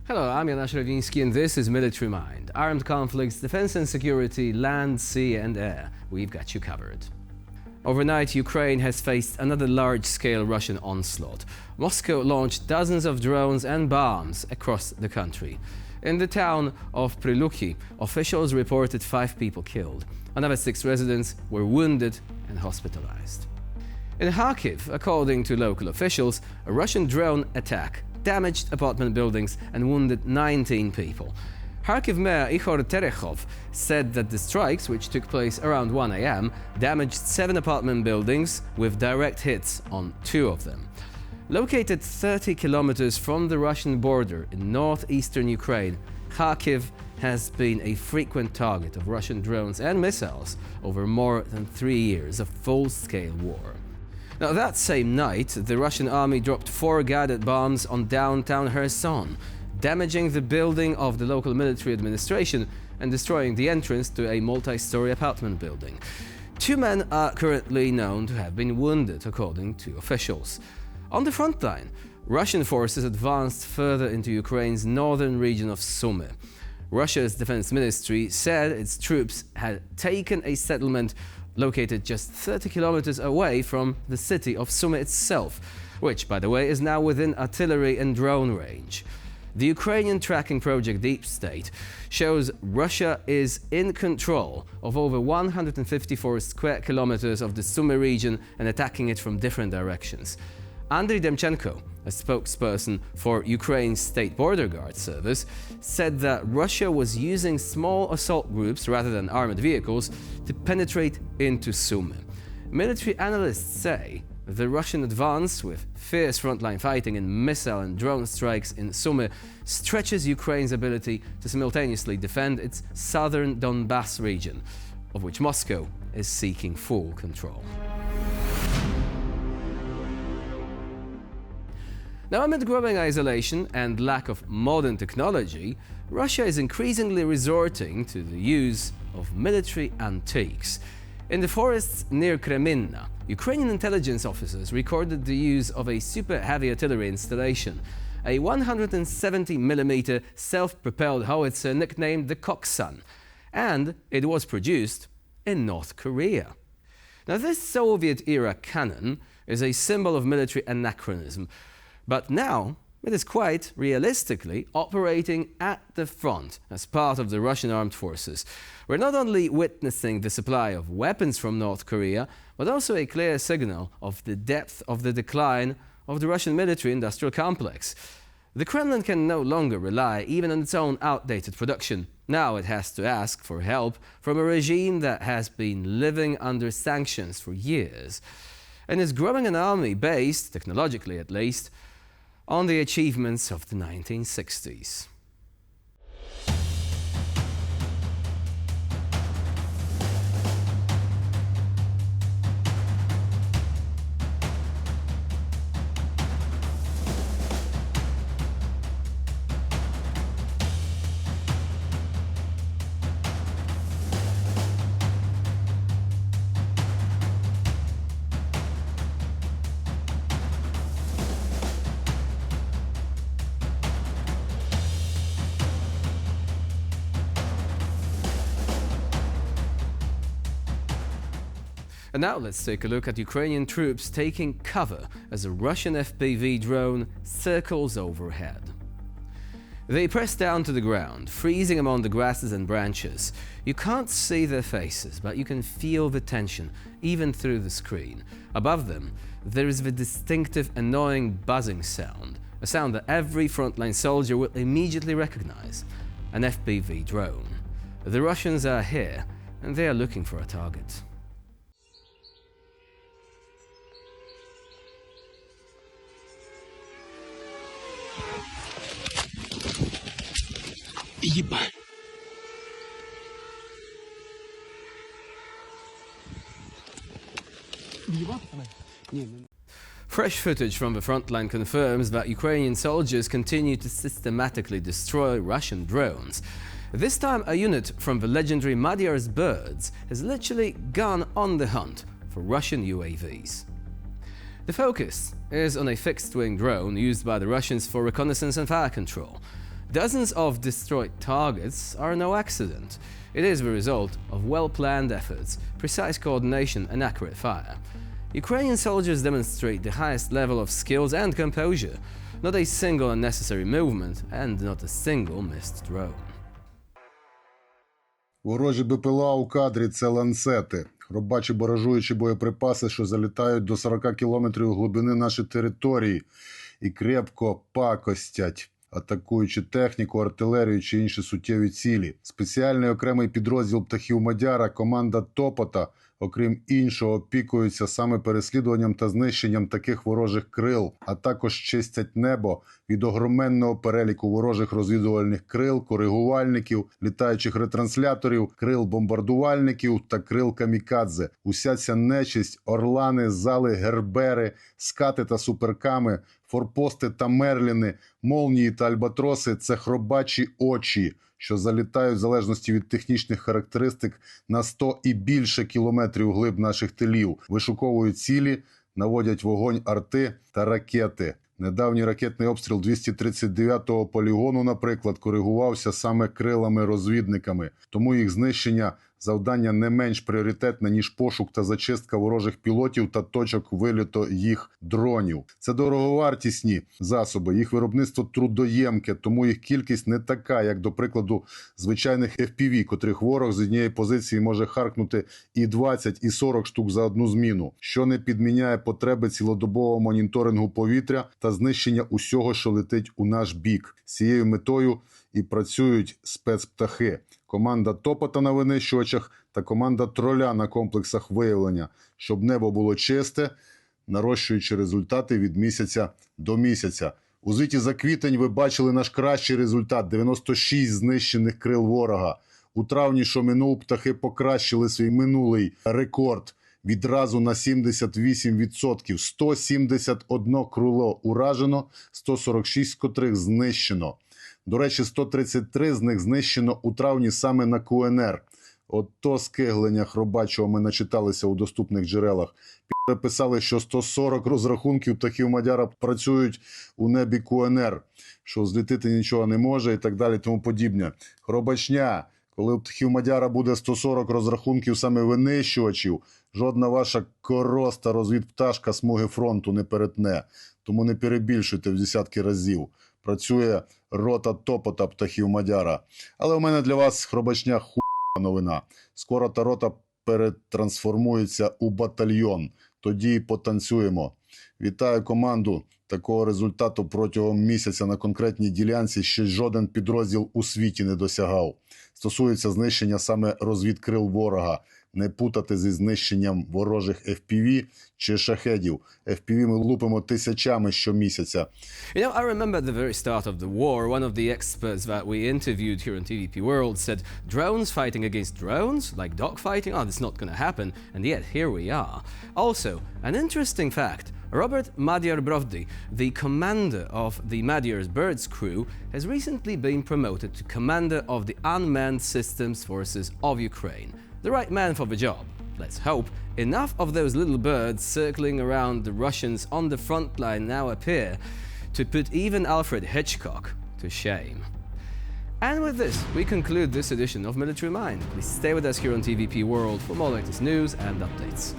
Hello, I'm Janusz Rewiński and this is Military Mind. Armed conflicts, defense and security, land, sea and air. We've got you covered. Overnight, Ukraine has faced another large-scale Russian onslaught. Moscow launched dozens of drones and bombs across the country. In the town of Pryluki, officials reported 5 people killed. Another 6 residents were wounded and hospitalized. In Kharkiv, according to local officials, a Russian drone attack damaged apartment buildings and wounded 19 people. Kharkiv Mayor Ihor Terechov said that the strikes, which took place around 1 a.m., damaged 7 apartment buildings with direct hits on 2 of them. Located 30 kilometers from the Russian border in northeastern Ukraine, Kharkiv has been a frequent target of Russian drones and missiles over more than 3 years of full-scale war. Now, that same night, the Russian army dropped 4 guided bombs on downtown Kherson, damaging the building of the local military administration and destroying the entrance to a multi-story apartment building. 2 men are currently known to have been wounded, according to officials. On the front line, Russian forces advanced further into Ukraine's northern region of Sumy. Russia's defense ministry said its troops had taken a settlement located just 30 kilometers away from the city of Sumy itself, which, by the way, is now within artillery and drone range. The Ukrainian tracking project Deep State shows Russia is in control of over 154 square kilometers of the Sumy region and attacking it from different directions. Andriy Demchenko, a spokesperson for Ukraine's State Border Guard Service, said that Russia was using small assault groups rather than armored vehicles to penetrate into Sumy. Military analysts say the Russian advance, with fierce frontline fighting and missile and drone strikes in Sumy, stretches Ukraine's ability to simultaneously defend its southern Donbas region, of which Moscow is seeking full control. Now, amid growing isolation and lack of modern technology, Russia is increasingly resorting to the use of military antiques. In the forests near Kreminna, Ukrainian intelligence officers recorded the use of a super heavy artillery installation, a 170mm self-propelled howitzer nicknamed the Koksan, and it was produced in North Korea. Now, this Soviet-era cannon is a symbol of military anachronism, but now it is quite realistically operating at the front as part of the Russian armed forces. We're not only witnessing the supply of weapons from North Korea, but also a clear signal of the depth of the decline of the Russian military-industrial complex. The Kremlin can no longer rely even on its own outdated production. Now it has to ask for help from a regime that has been living under sanctions for years, and is growing an army based, technologically at least, on the achievements of the 1960s. And now let's take a look at Ukrainian troops taking cover as a Russian FPV drone circles overhead. They press down to the ground, freezing among the grasses and branches. You can't see their faces, but you can feel the tension, even through the screen. Above them, there is the distinctive, annoying buzzing sound, a sound that every frontline soldier will immediately recognize: an FPV drone. The Russians are here, and they are looking for a target. Fresh footage from the frontline confirms that Ukrainian soldiers continue to systematically destroy Russian drones. This time, a unit from the legendary Magyar's birds has literally gone on the hunt for Russian UAVs. The focus is on a fixed-wing drone used by the Russians for reconnaissance and fire control. Dozens of destroyed targets are no accident. It is the result of well-planned efforts, precise coordination and accurate fire. Ukrainian soldiers demonstrate the highest level of skills and composure, not a single unnecessary movement and not a single missed drone. Ворожі БПЛА у кадрі – це ланцети. Хробачі баражуючі боєприпаси, що залітають до 40 кілометрів глибини нашої території і крепко пакостять, атакуючи техніку, артилерію чи інші суттєві цілі. Спеціальний окремий підрозділ птахів Мадяра, команда Топота, окрім іншого, опікуються саме переслідуванням та знищенням таких ворожих крил, а також чистять небо від огроменного переліку ворожих розвідувальних крил, коригувальників, літаючих ретрансляторів, крил-бомбардувальників та крил-камікадзе. Уся ця нечисть, орлани, зали, гербери, скати та суперками, форпости та мерліни, молнії та альбатроси – це хробачі очі, що залітають в залежності від технічних характеристик на 100 і більше кілометрів глиб наших тилів, вишуковують цілі, наводять вогонь арти та ракети. Недавній ракетний обстріл 239-го полігону, наприклад, коригувався саме крилами-розвідниками, тому їх знищення – завдання не менш пріоритетне, ніж пошук та зачистка ворожих пілотів та точок вильоту їх дронів. Це дороговартісні засоби, їх виробництво трудоємке, тому їх кількість не така, як, до прикладу, звичайних FPV, котрих ворог з однієї позиції може харкнути і 20, і 40 штук за одну зміну, що не підміняє потреби цілодобового моніторингу повітря та знищення усього, що летить у наш бік. З цією метою і працюють спецптахи. Команда Топота на винищувачах та команда Троля на комплексах виявлення, щоб небо було чисте, нарощуючи результати від місяця до місяця. У звіті за квітень ви бачили наш кращий результат – 96 знищених крил ворога. У травні, що минув, птахи покращили свій минулий рекорд відразу на 78%. 171 крило уражено, 146 з котрих знищено. До речі, 133 з них знищено у травні саме на КНР. От то скиглення хробачого ми начиталися у доступних джерелах. Писали, що 140 розрахунків птахів Мадяра працюють у небі КНР, що злітити нічого не може і так далі, тому подібне. Хробачня, коли у птахів Мадяра буде 140 розрахунків саме винищувачів, жодна ваша короста розвідпташка смуги фронту не перетне. Тому не перебільшуйте в десятки разів. Працює рота Топота птахів Мадяра. Але у мене для вас, хробачня, новина. Скоро та рота перетрансформується у батальйон. Тоді потанцюємо. Вітаю команду. Такого результату протягом місяця на конкретній ділянці ще жоден підрозділ у світі не досягав. Стосується знищення саме розвідкрил ворога. Не путати зі знищенням ворожих FPV чи шахедів. FPV ми лупимо тисячами щомісяця. You know, I remember at the very start of the war, one of the experts that we interviewed here on TVP World said, drones fighting against drones? Like dogfighting? Oh, that's not going to happen. And yet, here we are. Also, an interesting fact. Robert Madyar Brovdy, the commander of the Madyar's Birds crew, has recently been promoted to commander of the Unmanned Systems Forces of Ukraine. The right man for the job. Let's hope enough of those little birds circling around the Russians on the front line now appear to put even Alfred Hitchcock to shame. And with this, we conclude this edition of Military Mind. Please stay with us here on TVP World for more latest news and updates.